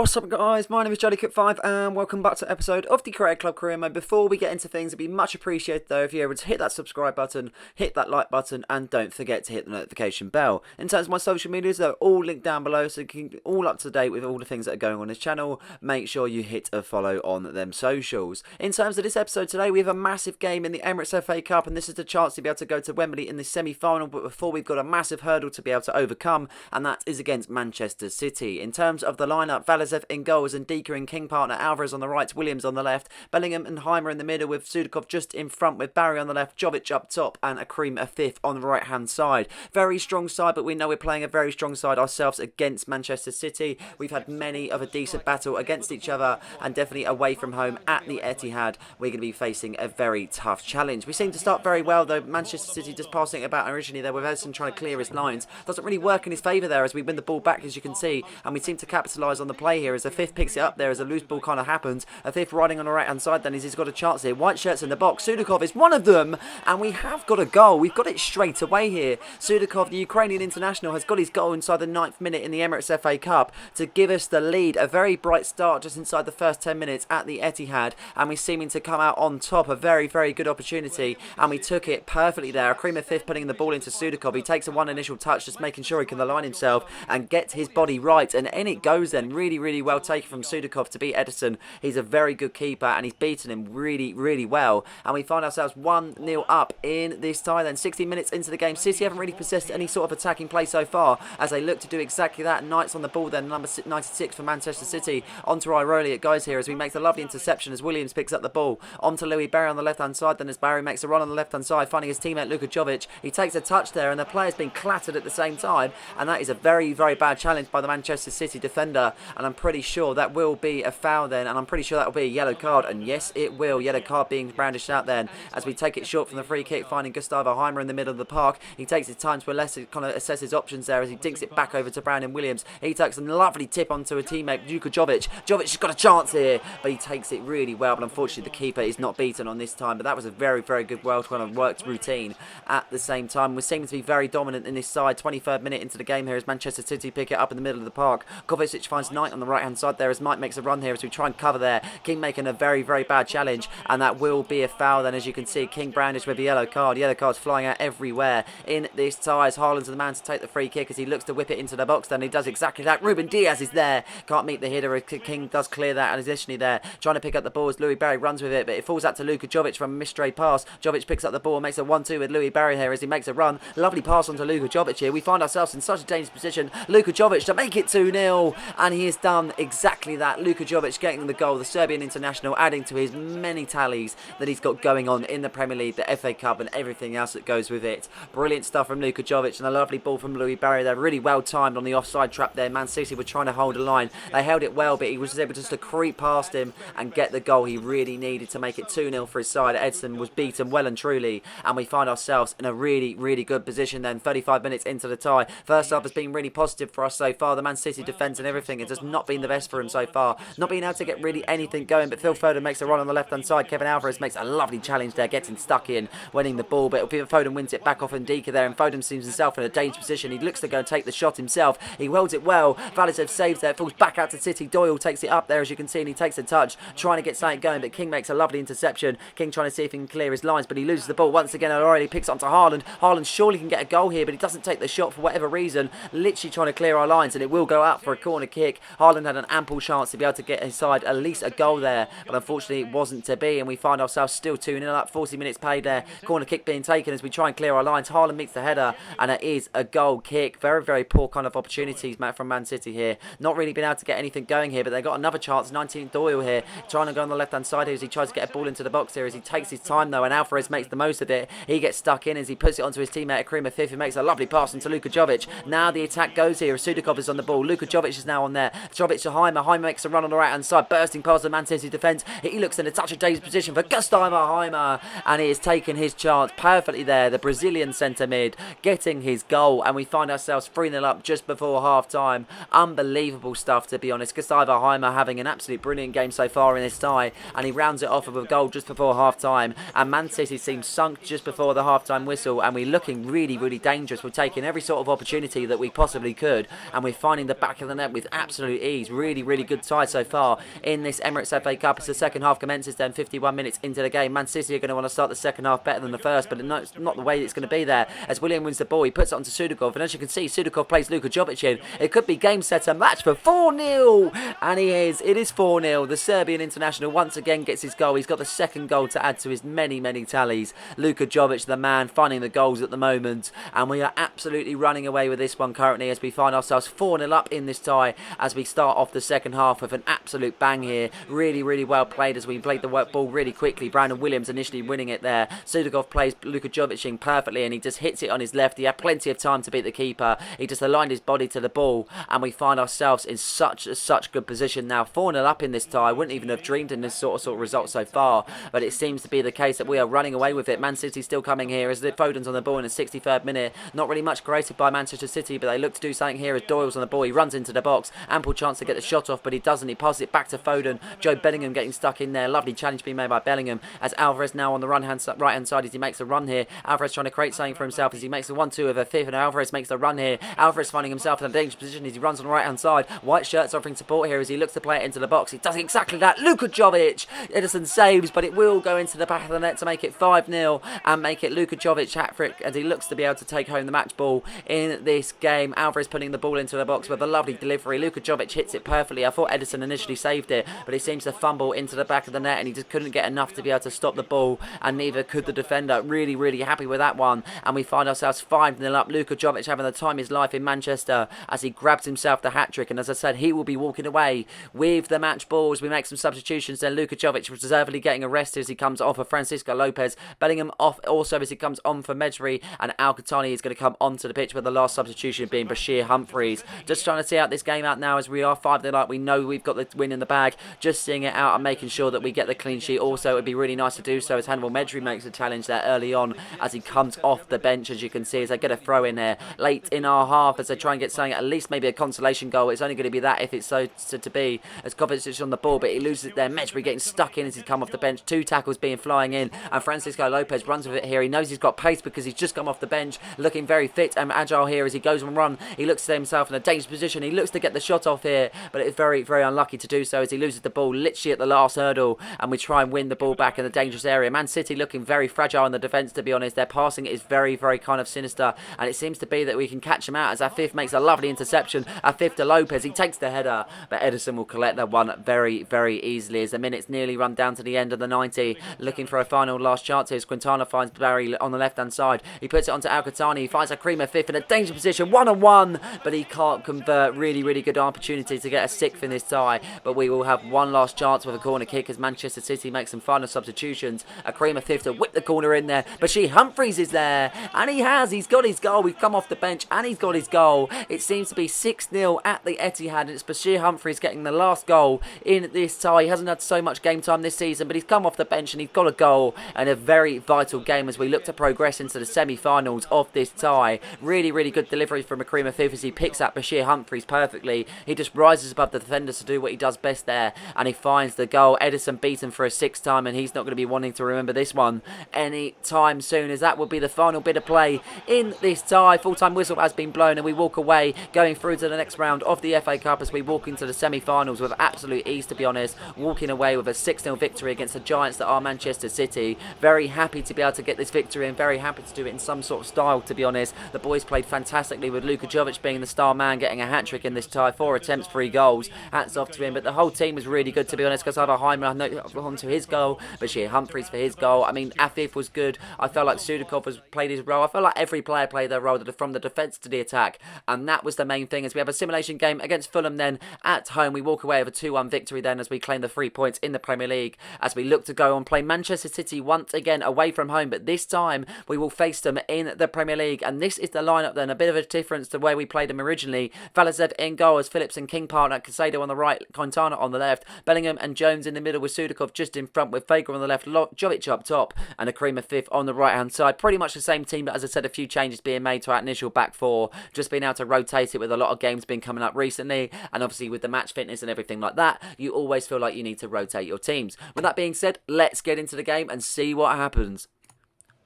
What's up guys, my name is JollyCook5 and welcome back to an episode of the Creator Club Career Mode. Before we get into things, it'd be much appreciated though if you're able to hit that subscribe button, hit that like button, and don't forget to hit the notification bell. In terms of my social medias, they're all linked down below, so you can be all up to date with all the things that are going on this channel. Make sure you hit a follow on them socials. In terms of this episode today, we have a massive game in the Emirates FA Cup, and this is the chance to be able to go to Wembley in the semi-final, but before we've got a massive hurdle to be able to overcome, and that is against Manchester City. In terms of the lineup, Valizev in goals and Dika in king partner, Alvarez on the right, Williams on the left, Bellingham and Heimer in the middle with Sudakov just in front with Barry on the left, Jovic up top and Akrim a fifth on the right hand side. Very strong side, but we know we're playing a very strong side ourselves against Manchester City. We've had many of a decent battle against each other and definitely away from home at the Etihad. We're going to be facing a very tough challenge. We seem to start very well though. Manchester City just passing it about originally there with Edson trying to clear his lines. Doesn't really work in his favour there as we win the ball back, as you can see, and we seem to capitalise on the play here as the fifth picks it up there as a loose ball kind of happens. A fifth riding on the right hand side then as he's got a chance here. White shirts in the box. Sudakov is one of them, and we have got a goal. We've got it straight away here. Sudakov, the Ukrainian international, has got his goal inside the 9th minute in the Emirates FA Cup to give us the lead. A very bright start just inside the first 10 minutes at the Etihad, and we're seeming to come out on top. A very, very good opportunity, and we took it perfectly there. Akrim fifth putting the ball into Sudakov. He takes a one initial touch, just making sure he can align himself and get his body right, and in it goes then. Really, really well taken from Sudakov to beat Edison. He's a very good keeper, and he's beaten him really, really well, and we find ourselves 1-0 up in this tie then. 16 minutes into the game, City haven't really possessed any sort of attacking play so far as they look to do exactly that. Knights on the ball then, number 96 for Manchester City. Onto Iroli it goes here as we make the lovely interception as Williams picks up the ball. Onto Louis Barry on the left hand side then as Barry makes a run on the left hand side, finding his teammate Luka Jovic. He takes a touch there and the player's been clattered at the same time, and that is a very, very bad challenge by the Manchester City defender, and I'm pretty sure that will be a foul then, and I'm pretty sure that will be a yellow card, and yes it will. Yellow card being brandished out then as we take it short from the free kick, finding Gustavo Heimer in the middle of the park. He takes his time to kind of assess his options there as he dinks it back over to Brandon Williams. He takes a lovely tip onto a teammate, Luka Jovic. Jovic has got a chance here, but he takes it really well, but unfortunately the keeper is not beaten on this time, but that was a very, very good, well kind of worked routine at the same time. We're seeming to be very dominant in this side. 23rd minute into the game here as Manchester City pick it up in the middle of the park. Kovacic finds Knight on the right hand side there as Knight makes a run here as we try and cover there. King making a very, very bad challenge, and that will be a foul then, as you can see. King brandished with a yellow card. Yellow cards flying out everywhere in this tie as Haaland's the man to take the free kick as he looks to whip it into the box. Then he does exactly that. Ruben Diaz is there, can't meet the hitter. King does clear that and is initially there trying to pick up the ball as Louis Barry runs with it, but it falls out to Luka Jovic from a misstray pass. Jovic picks up the ball and makes a 1-2 with Louis Barry here as he makes a run. Lovely pass onto Luka Jovic here. We find ourselves in such a dangerous position. Luka Jovic to make it 2-0, and he has done exactly that. Luka Jovic getting the goal, the Serbian international, adding to his many tallies that he's got going on in the Premier League, the FA Cup and everything else that goes with it. Brilliant stuff from Luka Jovic, and a lovely ball from Louis Barry there. Really well timed on the offside trap there. Man City were trying to hold a line. They held it well, but he was able just to creep past him and get the goal he really needed to make it 2-0 for his side. Edson was beaten well and truly, and we find ourselves in a really, really good position then. 35 minutes into the tie. First half has been really positive for us so far. The Man City defence and everything has just not been the best for him so far. Not being able to get really anything going, but Phil Foden makes a run on the left hand side. Kevin Alvarez makes a lovely challenge there, getting stuck in, winning the ball, but Foden wins it back off Ndika there, and Foden seems himself in a dangerous position. He looks to go and take the shot himself. He welds it well. Valizev saves there, falls back out to City. Doyle takes it up there, as you can see, and he takes a touch, trying to get something going, but King makes a lovely interception. King trying to see if he can clear his lines, but he loses the ball once again. Already picks onto Haaland. Haaland surely can get a goal here, but he doesn't take the shot for whatever reason. Literally trying to clear our lines, and it will go out for a corner kick. Haaland had an ample chance to be able to get his side at least a goal there, but unfortunately it wasn't to be, and we find ourselves still 2-0 up. 40 minutes played there. Corner kick being taken as we try and clear our lines. Haaland meets the header, and it is a goal kick. Very, very poor kind of opportunities from Man City here. Not really been able to get anything going here, but they got another chance. 19th Doyle here, trying to go on the left hand side here as he tries to get a ball into the box here as he takes his time though, and Alvarez makes the most of it. He gets stuck in as he puts it onto his teammate Akrim fifth, who makes a lovely pass into Luka Jovic. Now the attack goes here as Sudakov is on the ball. Luka Jovic Jovic is now on there. Jovic to Heimer. Heimer makes a run on the right-hand side, bursting past the Man City defence. He looks in a touch of dazed position for Gustavo Heimer, and he has taken his chance perfectly there. The Brazilian centre mid getting his goal, and we find ourselves 3-0 up just before half-time. Unbelievable stuff, to be honest. Gustavo Heimer having an absolute brilliant game so far in this tie, and he rounds it off with a goal just before half-time. And Man City seems sunk just before the half-time whistle, and we're looking really, really dangerous. We're taking every sort of opportunity that we possibly could, and we're finding the back of the net with absolute ease. Really, really good tie so far in this Emirates FA Cup. As the second half commences then, 51 minutes into the game. Man City are going to want to start the second half better than the first, but it's not the way it's going to be there. As William wins the ball, he puts it onto Sudakov, and as you can see, Sudakov plays Luka Jovic in. It could be game setter match for 4-0, and he is. It is 4-0. The Serbian international once again gets his goal. He's got the second goal to add to his many, many tallies. Luka Jovic, the man, finding the goals at the moment, and we are absolutely running away with this one currently as we find ourselves 4-0 up in this tie as we start off the second half with an absolute bang here. Really, really well played as we played the work ball really quickly. Brandon Williams initially winning it there. Sudakov plays Luka Jovic in perfectly, and he just hits it on his left. He had plenty of time to beat the keeper. He just aligned his body to the ball, and we find ourselves in such good position now. 4-0 up in this tie. I wouldn't even have dreamed in this sort of result so far, but it seems to be the case that we are running away with it. Man City still coming here as Foden's on the ball in the 63rd minute. Not really much created by Manchester City, but they look to do something here as Doyle's on the ball. He runs into the box. Ample chance to get the shot off, but he doesn't. He passes it back to Foden. Joe Bellingham getting stuck in there. Lovely challenge being made by Bellingham as Alvarez now on the right-hand side as he makes a run here. Alvarez trying to create something for himself as he makes the 1-2 of a fifth, and Alvarez makes the run here. Alvarez finding himself in a dangerous position as he runs on the right-hand side. White shirts offering support here as he looks to play it into the box. He does exactly that. Luka Jovic. Edison saves, but it will go into the back of the net to make it 5-0 and make it Luka Jovic hat-trick as he looks to be able to take home the match ball in this game. Alvarez putting the ball into the box with a lovely delivery. Luka Jovic hits it perfectly. I thought Edison initially saved it, but he seems to fumble into the back of the net, and he just couldn't get enough to be able to stop the ball, and neither could the defender. Really, really happy with that one, and we find ourselves 5-0 up. Luka Jovic having the time of his life in Manchester as he grabs himself the hat-trick, and as I said, he will be walking away with the match ball as we make some substitutions. Then Luka Jovic was deservedly getting arrested as he comes off of Francisco Lopez. Bellingham off also as he comes on for Medri, and Al-Qahtani is going to come onto the pitch with the last substitution being Bashir Humphreys. Just trying to see out this game out now as we are 5-0 up. We know we've got the win in the bag. Just seeing it out and making sure that we get the clean sheet. Also, it would be really nice to do so as Hannibal Medri makes a challenge there early on as he comes off the bench, as you can see, as they get a throw in there late in our half as they try and get something, at least maybe a consolation goal. It's only going to be that if it's so to be, as Kovacic is on the ball, but he loses it there. Medri getting stuck in as he come off the bench. 2 tackles being flying in, and Francisco Lopez runs with it here. He knows he's got pace because he's just come off the bench, looking very fit and agile here as he goes and run. He looks to himself in a dangerous position. He looks to get the shot off here, but it's very, very unlucky to do so as he loses the ball literally at the last hurdle, and we try and win the ball back in the dangerous area. Man City looking very fragile in the defence, to be honest. Their passing is very, very kind of sinister, and it seems to be that we can catch him out as our fifth makes a lovely interception. Our fifth to Lopez. He takes the header, but Edison will collect that one very, very easily as the minutes nearly run down to the end of the 90. Looking for a final last chance here as Quintana finds Barry on the left-hand side. He puts it onto Al-Qahtani. He finds a Creamer fifth in a dangerous position, one-on-one, but he can't convert. Really, really good opportunity to get a sixth in this tie, but we will have one last chance with a corner kick as Manchester City makes some final substitutions. A Creamer fifth to whip the corner in there, but Humphreys is there, and he's got his goal. We've come off the bench, and he's got his goal. It seems to be 6-0 at the Etihad, and it's Bashir Humphreys getting the last goal in this tie. He hasn't had so much game time this season, but he's come off the bench, and he's got a goal, and a very vital game as we look to progress into the semi-finals of this tie. Really, really good delivery from Creamer fifth as he picks up Bashir Humphreys perfectly. He just rises above the defenders to do what he does best there, and he finds the goal. Edison beaten for a 6th time, and he's not going to be wanting to remember this one any time soon, as that will be the final bit of play in this tie. Full-time whistle has been blown, and we walk away going through to the next round of the FA Cup as we walk into the semi-finals with absolute ease, to be honest, walking away with a 6-0 victory against the giants that are Manchester City. Very happy to be able to get this victory, and very happy to do it in some sort of style, to be honest. The boys played fantastically, with Luka Jovic being the star man, getting a hat-trick in this tie. 4 attempts, 3 goals. Hats off to him, but the whole team was really good, to be honest. Gustavo Heimer on to his goal, Bashir Humphreys for his goal. I mean, Afif was good. I felt like Sudakov has played his role. I felt like every player played their role, from the defence to the attack, and that was the main thing. As we have a simulation game against Fulham then at home, we walk away with a 2-1 victory then as we claim the 3 points in the Premier League, as we look to go and play Manchester City once again away from home, but this time we will face them in the Premier League. And this is the lineup then, a bit of a difference to where we played them originally. Valles Valizev in goal as Phillips and King partner, Casado on the right, Quintana on the left, Bellingham and Jones in the middle with Sudakov just in front with Vega on the left, Jovic up top, and a cream of fifth on the right hand side. Pretty much the same team, but as I said, a few changes being made to our initial back four, just being able to rotate it with a lot of games being coming up recently, and obviously with the match fitness and everything like that, you always feel like you need to rotate your teams. With that being said, let's get into the game and see what happens.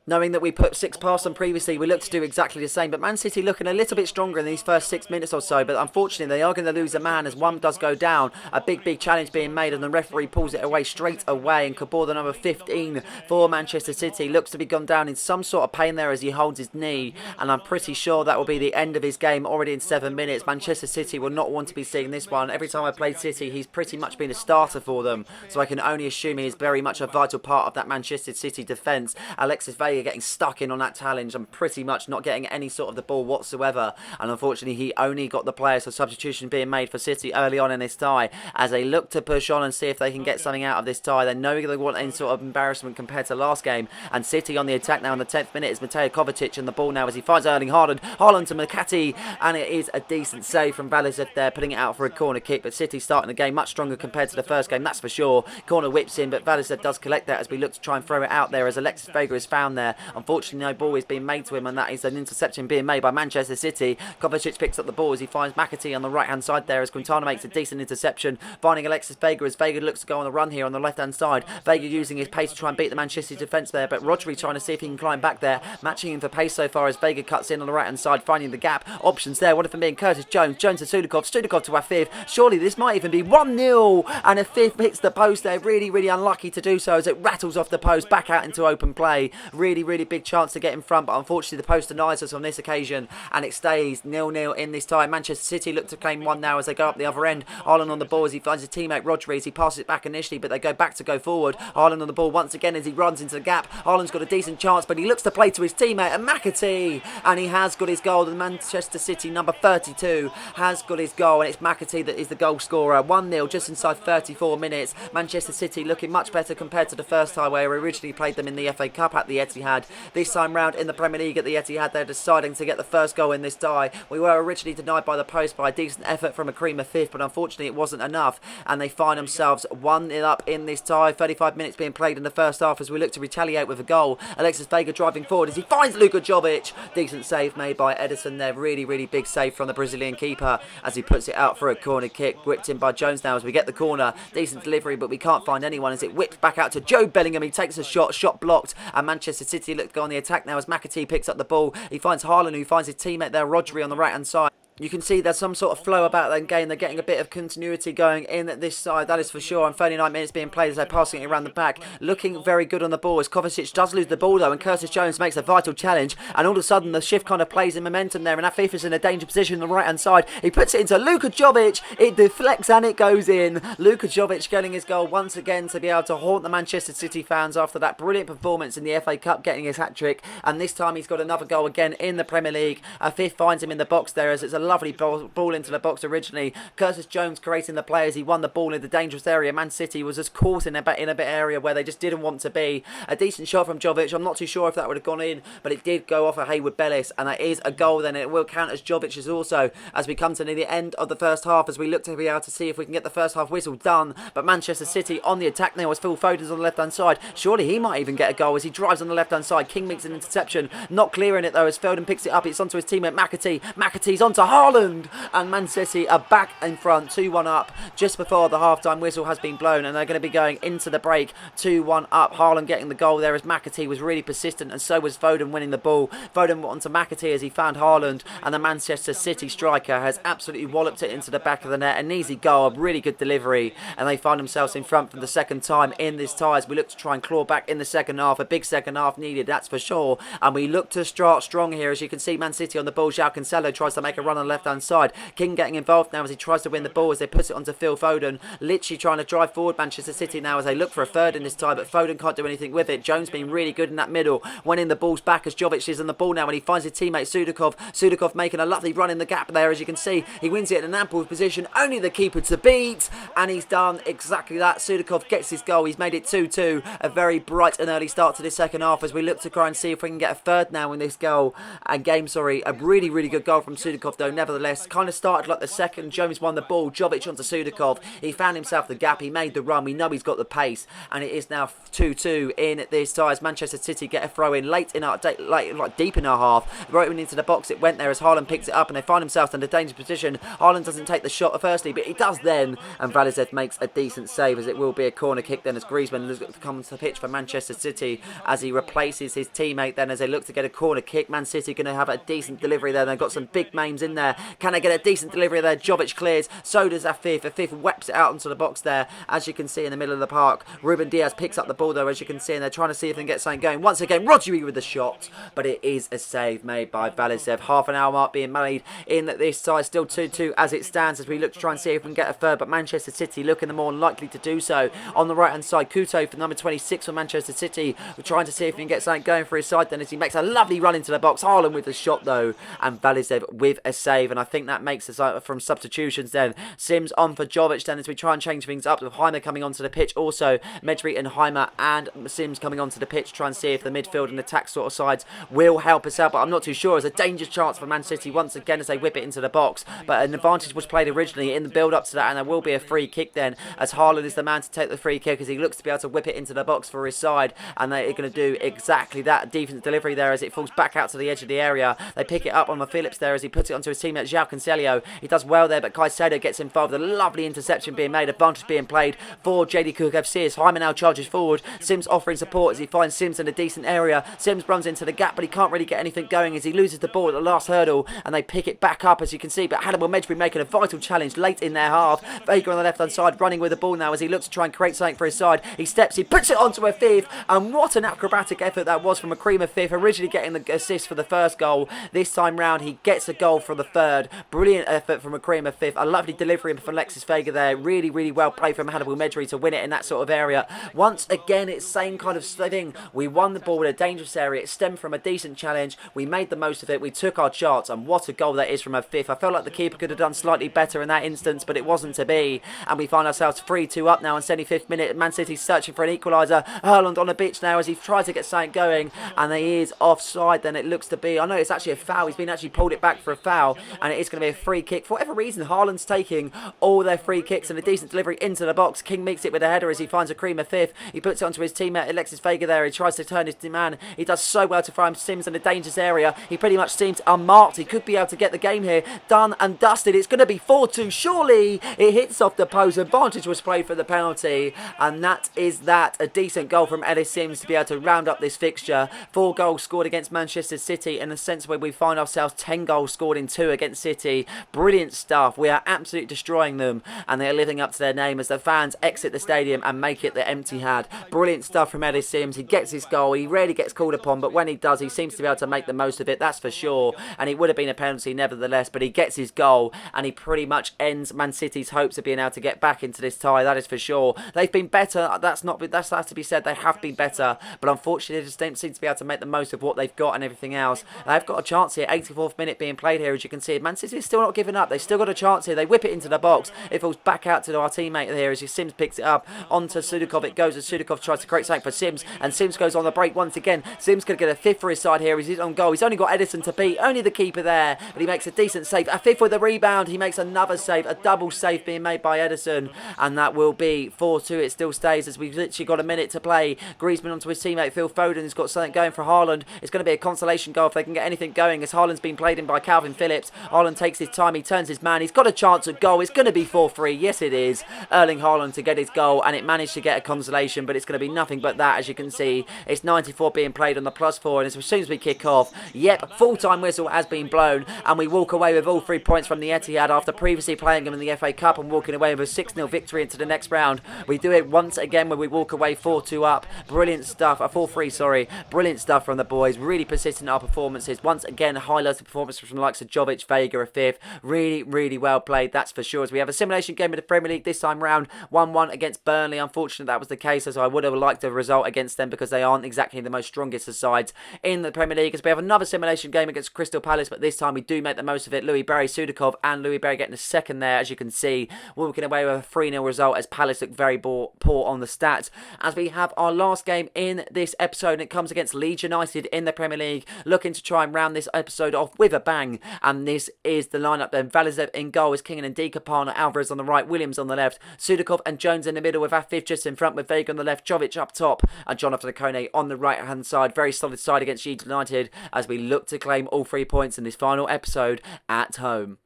Knowing that we put 6 past them previously, we look to do exactly the same. But Man City looking a little bit stronger in these first 6 minutes or so. But unfortunately, they are going to lose a man as one does go down. A big challenge being made, and the referee pulls it away straight away. And Kabor, the number 15 for Manchester City, looks to be gone down in some sort of pain there as he holds his knee. And I'm pretty sure that will be the end of his game already in 7 minutes. Manchester City will not want to be seeing this one. Every time I played City, he's pretty much been a starter for them. So I can only assume he is very much a vital part of that Manchester City defence. Alexis Vega getting stuck in on that challenge and pretty much not getting any sort of the ball whatsoever, and unfortunately he only got the players, so substitution being made for City early on in this tie as they look to push on and see if they can get something out of this tie. They know they want any sort of embarrassment compared to last game, and City on the attack now in the 10th minute is Mateo Kovacic, and the ball now as he finds Erling Haaland to Makati, and it is a decent save from Valizev there, putting it out for a corner kick. But City starting the game much stronger compared to the first game, that's for sure. Corner whips in, but Valizev does collect that as we look to try and throw it out there as Alexis Vega is found there. Unfortunately, no ball is being made to him, and that is an interception being made by Manchester City. Kovacic picks up the ball as he finds McAtee on the right-hand side there as Quintana makes a decent interception, finding Alexis Vega as Vega looks to go on the run here on the left-hand side. Vega using his pace to try and beat the Manchester defence there, but Rodri trying to see if he can climb back there, matching him for pace so far as Vega cuts in on the right-hand side, finding the gap. Options there, one of them being Curtis Jones. Jones to Sudakov to Afif. Surely this might even be 1-0, and Afif hits the post there. Really unlucky to do so as it rattles off the post back out into open play. Really big chance to get in front, but unfortunately the post denies us on this occasion, and it stays 0-0 in this tie. Manchester City look to claim one now as they go up the other end. Haaland on the ball as he finds his teammate Rodri as he passes it back initially, but they go back to go forward. Haaland on the ball once again as he runs into the gap. Haaland's got a decent chance, but he looks to play to his teammate and McAtee, and he has got his goal. The Manchester City number 32 has got his goal, and it's McAtee that is the goal scorer. 1-0 just inside 34 minutes. Manchester City looking much better compared to the first time where we originally played them in the FA Cup at the Etihad. This time round in the Premier League at the Etihad, they're deciding to get the first goal in this tie. We were originally denied by the post by a decent effort from a cream of fifth, but unfortunately it wasn't enough, and they find themselves 1-0 up in this tie. 35 minutes being played in the first half as we look to retaliate with a goal. Alexis Vega driving forward as he finds Luka Jovic. Decent save made by Edison there. Really big save from the Brazilian keeper as he puts it out for a corner kick. Whipped in by Jones now as we get the corner. Decent delivery, but we can't find anyone as it whips back out to Joe Bellingham. He takes a shot blocked, and Manchester City look to go on the attack now as McAtee picks up the ball. He finds Haaland, who finds his teammate there, Rodri, on the right hand side. You can see there's some sort of flow about that game. They're getting a bit of continuity going in at this side, that is for sure. And 39 minutes being played as they're passing it around the back. Looking very good on the ball as Kovacic does lose the ball though, and Curtis Jones makes a vital challenge. And all of a sudden the shift kind of plays in momentum there, and Afif is in a danger position on the right hand side. He puts it into Luka Jovic. It deflects and it goes in. Luka Jovic getting his goal once again to be able to haunt the Manchester City fans after that brilliant performance in the FA Cup, getting his hat-trick. And this time he's got another goal again in the Premier League. Afif finds him in the box there as it's a lovely ball into the box originally. Curtis Jones creating the play as he won the ball in the dangerous area. Man City was just caught in a bit area where they just didn't want to be. A decent shot from Jovic. I'm not too sure if that would have gone in, but it did go off of Hayward Bellis, and that is a goal then. It will count as Jovic's also as we come to near the end of the first half, as we look to be able to see if we can get the first half whistle done. But Manchester City on the attack now as Phil Foden's on the left hand side. Surely he might even get a goal as he drives on the left hand side. King makes an interception, not clearing it though as Foden picks it up. It's onto his teammate McAtee. McAtee's onto Haaland, and Man City are back in front, 2-1 up just before the half-time whistle has been blown, and they're going to be going into the break 2-1 up. Haaland getting the goal there as McAtee was really persistent, and so was Foden winning the ball. Foden onto McAtee as he found Haaland, and the Manchester City striker has absolutely walloped it into the back of the net. An easy goal, a really good delivery, and they find themselves in front for the second time in this tie as we look to try and claw back in the second half. A big second half needed, that's for sure, and we look to start strong here. As you can see, Man City on the ball. João Cancelo tries to make a run on the left-hand side. King getting involved now as he tries to win the ball as they put it onto Phil Foden. Literally trying to drive forward Manchester City now as they look for a third in this tie, but Foden can't do anything with it. Jones being really good in that middle, winning the balls back as Jovic is on the ball now, and he finds his teammate Sudakov. Sudakov making a lovely run in the gap there, as you can see. He wins it in an ample position, only the keeper to beat, and he's done exactly that. Sudakov gets his goal. He's made it 2-2. A very bright and early start to this second half as we look to try and see if we can get a third now in this goal and game. A really good goal from Sudakov though. nevertheless, kind of started like the second Jones won the ball. Jovic onto Sudakov. He found himself the gap. He made the run. We know he's got the pace, and it is now 2-2 in this tie as Manchester City get a throw in late in our like deep in our half. Right into the box it went there as Haaland picks it up, and they find themselves in a dangerous position. Haaland doesn't take the shot firstly, but he does then, and Valizev makes a decent save as it will be a corner kick then as Griezmann comes to the pitch for Manchester City as he replaces his teammate then as they look to get a corner kick. Man City going to have a decent delivery there. They've got some big names in there. Can they get a decent delivery there? Jovic clears. So does Afif. Afif whaps it out into the box there as you can see in the middle of the park. Ruben Diaz picks up the ball though as you can see, and they're trying to see if they can get something going. Once again, Rodri with the shot, but it is a save made by Valizev. Half an hour mark being made in this side. Still 2-2 as it stands as we look to try and see if we can get a third, but Manchester City looking the more likely to do so. On the right hand side, Couto for number 26 for Manchester City. We're trying to see if we can get something going for his side then as he makes a lovely run into the box. Haaland with the shot though, and Valizev with a save, and I think that makes us from substitutions then. Sims on for Jovic then as we try and change things up with Heimer coming onto the pitch. Also Medri and Heimer and Sims coming onto the pitch, try and see if the midfield and attack sort of sides will help us out, but I'm not too sure. It's a dangerous chance for Man City once again as they whip it into the box, but an advantage was played originally in the build up to that, and there will be a free kick then as Haaland is the man to take the free kick as he looks to be able to whip it into the box for his side, and they're going to do exactly that. Defense delivery there as it falls back out to the edge of the area. They pick it up on the Phillips there as he puts it onto his teammate João Cancelo. He does well there, but Caicedo gets involved. A lovely interception being made, advantage being played for JD Cook FC as Heimer now charges forward. Sims offering support as he finds Sims in a decent area. Sims runs into the gap, but he can't really get anything going as he loses the ball at the last hurdle, and they pick it back up as you can see, but Hannibal Medri making a vital challenge late in their half. Vega on the left hand side running with the ball now as he looks to try and create something for his side. He steps, he puts it onto a fifth, and what an acrobatic effort that was from a cream of fifth, originally getting the assist for the first goal. This time round he gets a goal for the third. Brilliant effort from a cream of fifth. A lovely delivery from Alexis Vega there. Really, really well played from Hannibal Medri to win it in that sort of area. Once again, it's same kind of thing. We won the ball in a dangerous area. It stemmed from a decent challenge. We made the most of it. We took our chance, and what a goal that is from a fifth. I felt like the keeper could have done slightly better in that instance, but it wasn't to be. And we find ourselves 3-2 up now in 75th minute. Man City searching for an equaliser. Haaland on the pitch now as he tries to get something going, and he is offside then it looks to be. I know it's actually a foul. He's been actually pulled it back for a foul, and it is going to be a free kick. For whatever reason, Haaland's taking all their free kicks, and a decent delivery into the box. King makes it with a header as he finds a cream of fifth. He puts it onto his teammate Alexis Vega there. He tries to turn his man. He does so well to find Sims in a dangerous area. He pretty much seems unmarked. He could be able to get the game here done and dusted. It's going to be 4-2. Surely it hits off the post. Advantage was played for the penalty, and that is that. A decent goal from Ellis Sims to be able to round up this fixture. 4 goals scored against Manchester City in a sense where we find ourselves 10 goals scored in 2 against City. Brilliant stuff. We are absolutely destroying them, and they are living up to their name as the fans exit the stadium and make it the empty had. Brilliant stuff from Ellis Sims. He gets his goal. He rarely gets called upon, but when he does, he seems to be able to make the most of it, that's for sure. And it would have been a penalty nevertheless, but he gets his goal, and he pretty much ends Man City's hopes of being able to get back into this tie, that is for sure. They've been better, that has to be said. They have been better, but unfortunately they just don't seem to be able to make the most of what they've got and everything else. They've got a chance here. 84th minute being played here, as you can see. Man City is still not giving up. They've still got a chance here. They whip it into the box. It falls back out to our teammate here as Sims picks it up onto Sudakov. It goes as Sudakov tries to create something for Sims, and Sims goes on the break once again. Sims could get a fifth for his side here. He's on goal. He's only got Edison to beat, only the keeper there, but he makes a decent save. A fifth with a rebound. He makes another save, a double save being made by Edison, and that will be 4-2. It still stays as we've literally got a minute to play. Griezmann onto his teammate Phil Foden has got something going for Haaland. It's going to be a consolation goal if they can get anything going, as Haaland's been played in by Calvin Phillips. Haaland takes his time. He turns his man. He's got a chance at goal. It's going to be 4-3. Yes, it is. Erling Haaland to get his goal, and it managed to get a consolation, but it's going to be nothing but that, as you can see. It's 94 being played on the +4, and as soon as we kick off, yep, full-time whistle has been blown, and we walk away with all 3 points from the Etihad after previously playing them in the FA Cup and walking away with a 6-0 victory into the next round. We do it once again when we walk away 4-2 up. Brilliant stuff. 4-3, sorry. Brilliant stuff from the boys. Really persistent in our performances. Once again, highlighted performances from the likes of Jovic, Vega, a fifth. Really, really well played, that's for sure. As we have a simulation game in the Premier League this time round, 1-1 against Burnley. Unfortunately, that was the case, as I would have liked a result against them because they aren't exactly the most strongest of sides in the Premier League. As we have another simulation game against Crystal Palace, but this time we do make the most of it. Louis Barry, Sudakov, and Louis Barry getting a second there, as you can see, walking away with a 3-0 result as Palace look very poor on the stats. As we have our last game in this episode, and it comes against Leeds United in the Premier League, looking to try and round this episode off with a bang. And And this is the lineup then. Valizev in goal is King and Ndika, Parner, Alvarez on the right, Williams on the left, Sudakov and Jones in the middle with Afif just in front with Vega on the left, Jovic up top and Jonathan Okone on the right hand side. Very solid side against Leeds United as we look to claim all 3 points in this final episode at home.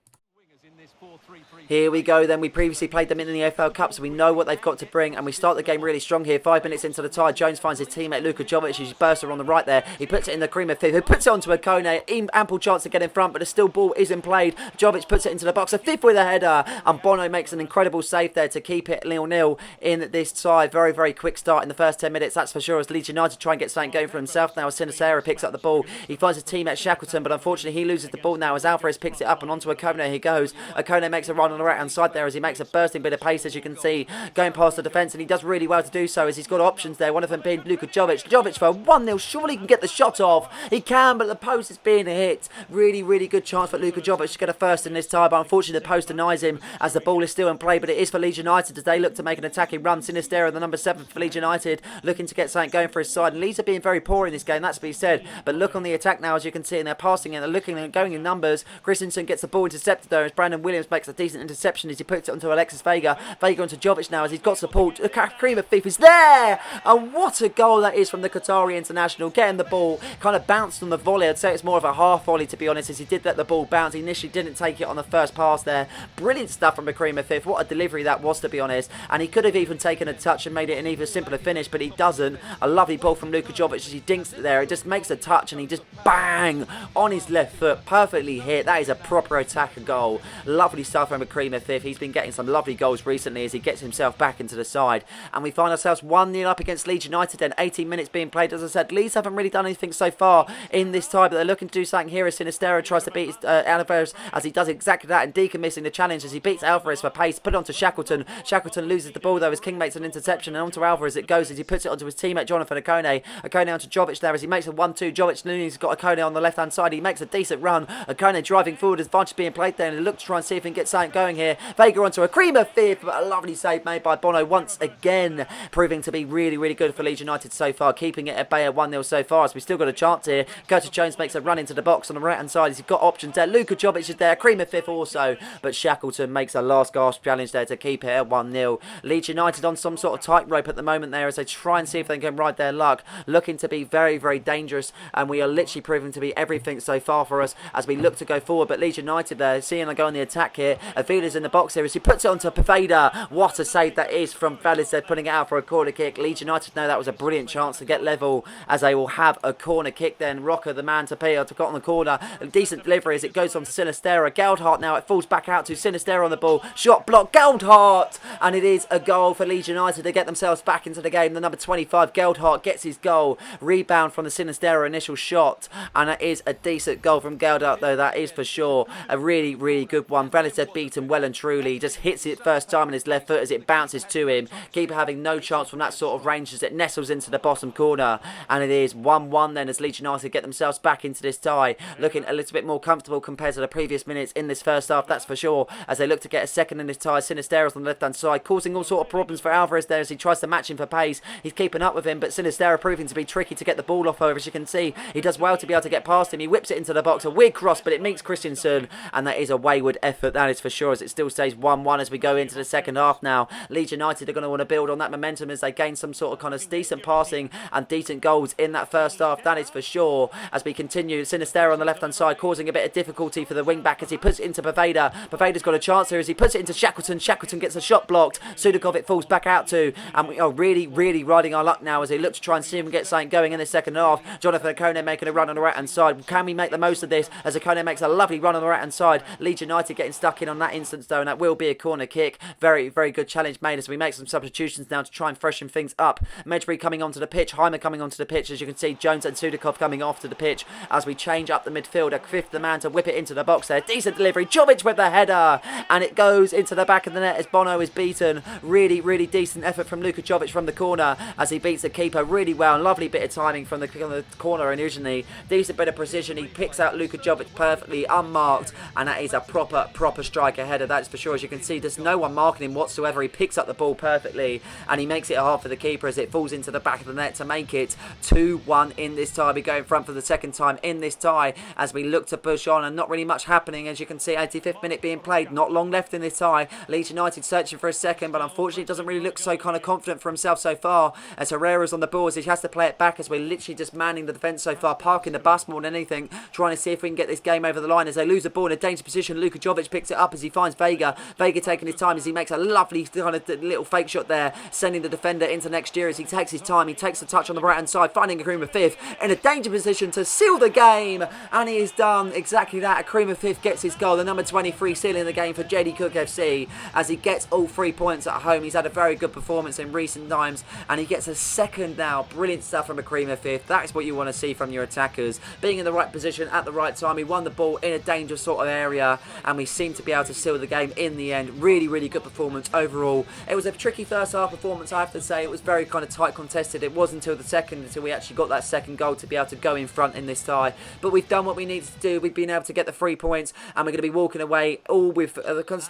Here we go then. We previously played them in the AFL Cup, so we know what they've got to bring, and we start the game really strong here. 5 minutes into the tie, Jones finds his teammate Luka Jovic, who's burster on the right there. He puts it in the cream of fifth, who puts it onto Okone. Ample chance to get in front, but the still ball isn't played. Jovic puts it into the box, a fifth with a header, and Bono makes an incredible save there to keep it 0-0 in this tie. Very, very quick start in the first 10 minutes, that's for sure, as Leeds United try and get something going for himself now. As Sinistera picks up the ball, he finds his teammate Shackleton, but unfortunately he loses the ball now as Alvarez picks it up, and onto Okone he goes. Okone makes a run on the right hand side there as he makes a bursting bit of pace, as you can see, going past the defence, and he does really well to do so as he's got options there, one of them being Luka Jovic. Jovic for 1-0, surely he can get the shot off. He can, but the post is being hit. Really, really good chance for Luka Jovic to get a first in this tie, but unfortunately the post denies him as the ball is still in play, but it is for Leeds United as they look to make an attacking run. Sinistera, the number 7 for Leeds United, looking to get something going for his side, and Leeds are being very poor in this game, that's to be said, but look on the attack now, as you can see, and they're passing and they're looking and going in numbers. Christensen gets the ball intercepted there as Brandon Williams makes a decent interception as he puts it onto Alexis Vega. Vega onto Jovic now as he's got support. Karim Afif is there! And what a goal that is from the Qatari international. Getting the ball, kind of bounced on the volley. I'd say it's more of a half volley, to be honest, as he did let the ball bounce. He initially didn't take it on the first pass there. Brilliant stuff from Karim Afif. What a delivery that was, to be honest. And he could have even taken a touch and made it an even simpler finish, but he doesn't. A lovely ball from Luka Jovic as he dinks it there. It just makes a touch and he just bang on his left foot. Perfectly hit. That is a proper attacker goal. Lovely stuff from Karim Afif. He's been getting some lovely goals recently as he gets himself back into the side, and we find ourselves 1-0 up against Leeds United then. 18 minutes being played. As I said, Leeds haven't really done anything so far in this tie, but they're looking to do something here as Sinistera tries to beat Alvarez, as he does exactly that, and Deacon missing the challenge as he beats Alvarez for pace. Put it onto Shackleton. Shackleton loses the ball though as King makes an interception, and onto Alvarez it goes as he puts it onto his teammate Jonathan Okone. Okone onto Jovic there as he makes a 1-2. Jovic Looney's got Okone on the left hand side. He makes a decent run. Okone driving forward, advantage being played there, and he looks to try and see if he can get something going here. Vega onto a creamer fifth, but a lovely save made by Bono once again, proving to be really, really good for Leeds United so far, keeping it at bay at 1-0 so far, as we still got a chance here. Curtis Jones makes a run into the box on the right hand side as he's got options there. Luka Jovic is there, Creamer fifth also, but Shackleton makes a last gasp challenge there to keep it at 1-0. Leeds United on some sort of tightrope at the moment there as they try and see if they can ride their luck, looking to be very, very dangerous, and we are literally proving to be everything so far for us as we look to go forward. But Leeds United there, seeing them go on the attack here. Avila's in the box here as he puts it onto Paveda. What a save that is from Valizev, putting it out for a corner kick. Leeds United know that was a brilliant chance to get level as they will have a corner kick then. Rocker, the man to pay, to got on the corner. A decent delivery as it goes on to Sinistera. Geldhart now, it falls back out to Sinistera on the ball. Shot block, Geldhart! And it is a goal for Leeds United to get themselves back into the game. The number 25, Geldhart, gets his goal. Rebound from the Sinistera initial shot. And it is a decent goal from Geldhart though, that is for sure. A really, really good one. Valizev beaten well and truly. He just hits it first time on his left foot as it bounces to him. Keeper having no chance from that sort of range as it nestles into the bottom corner. And it is 1-1 then as Leeds United get themselves back into this tie. Looking a little bit more comfortable compared to the previous minutes in this first half, that's for sure, as they look to get a second in this tie. Sinistera's on the left hand side, causing all sort of problems for Alvarez there as he tries to match him for pace. He's keeping up with him, but Sinistera proving to be tricky to get the ball off over. As you can see, he does well to be able to get past him. He whips it into the box, a weird cross, but it meets Christensen, and that is a wayward effort, that is for sure, as it still stays 1-1 as we go into the second half now. Leeds United are going to want to build on that momentum as they gain some sort of kind of decent passing and decent goals in that first half, that is for sure. As we continue, Sinistera on the left hand side causing a bit of difficulty for the wing back as he puts it into Paveda. Paveda's got a chance here as he puts it into Shackleton. Shackleton gets a shot blocked. Sudakov it falls back out to, and we are really, really riding our luck now as they look to try and see him get something going in the second half. Jonathan Okone making a run on the right hand side. Can we make the most of this as Okone makes a lovely run on the right hand side? Leeds United getting stuck in on that instance though, and that will be a corner kick. Very, very good challenge made as we make some substitutions now to try and freshen things up. Medbury coming onto the pitch, Heimer coming onto the pitch, as you can see Jones and Sudakov coming off to the pitch as we change up the midfield. A fifth the man to whip it into the box there. Decent delivery, Jovic with the header, and it goes into the back of the net as Bono is beaten. Really, really decent effort from Luka Jovic from the corner as he beats the keeper really well. Lovely bit of timing from the corner originally. Decent bit of precision. He picks out Luka Jovic perfectly unmarked, and that is a proper striker header, that's for sure. As you can see, there's no one marking him whatsoever. He picks up the ball perfectly and he makes it hard for the keeper as it falls into the back of the net to make it 2-1 in this tie. We go in front for the second time in this tie as we look to push on, and not really much happening. As you can see, 85th minute being played, not long left in this tie. Leeds United searching for a second, but unfortunately doesn't really look so kind of confident for himself so far, as Herrera's on the ball as he has to play it back, as we're literally just manning the defence so far, parking the bus more than anything, trying to see if we can get this game over the line. As they lose the ball in a dangerous position, Luka Jovic picks it up as he finds Vega taking his time as he makes a lovely kind of little fake shot there, sending the defender into next year as he takes his time. He takes the touch on the right hand side, finding Akrima Fifth in a danger position to seal the game, and he has done exactly that. Akrima Fifth gets his goal, the number 23 sealing the game for JD Cook FC as he gets all 3 points at home. He's had a very good performance in recent times and he gets a second now. Brilliant stuff from Akrima Fifth. That is what you want to see from your attackers, being in the right position at the right time. He won the ball in a dangerous sort of area and we seem to be able to seal the game in the end. Really, really good performance overall. It was a tricky first half performance, I have to say. It was very kind of tight contested. It wasn't until we actually got that second goal to be able to go in front in this tie. But we've done what we needed to do. We've been able to get the 3 points and we're going to be walking away all with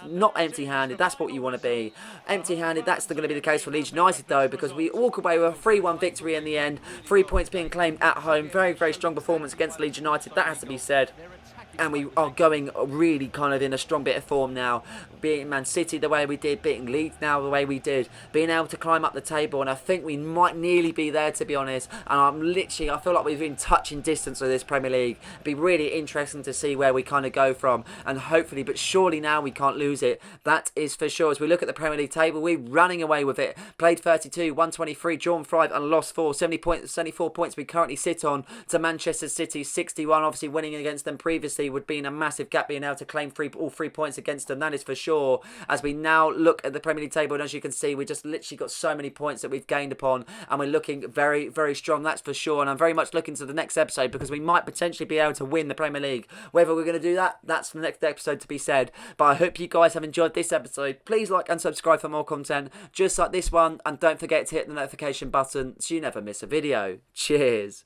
not empty-handed. That's what you want to be. Empty-handed, that's going to be the case for Leeds United though, because we walk away with a 3-1 victory in the end. 3 points being claimed at home. Very, very strong performance against Leeds United. That has to be said. And we are going really kind of in a strong bit of form now. Beating Man City the way we did, beating Leeds now the way we did, being able to climb up the table, and I think we might nearly be there, to be honest. And I feel like we've been touching distance with this Premier League. It'd be really interesting to see where we kind of go from, and hopefully, but surely now we can't lose it. That is for sure. As we look at the Premier League table, we're running away with it. Played 32, won 23, drawn 5 and lost 4. 74 points we currently sit on to Manchester City 61. Obviously winning against them previously would be in a massive gap, being able to claim all 3 points against them. That is for sure. As we now look at the Premier League table, and as you can see, we just literally got so many points that we've gained upon, and we're looking very, very strong. That's for sure. And I'm very much looking to the next episode because we might potentially be able to win the Premier League. Whether we're going to do that, that's for the next episode to be said. But I hope you guys have enjoyed this episode. Please like and subscribe for more content just like this one, and don't forget to hit the notification button so you never miss a video. Cheers.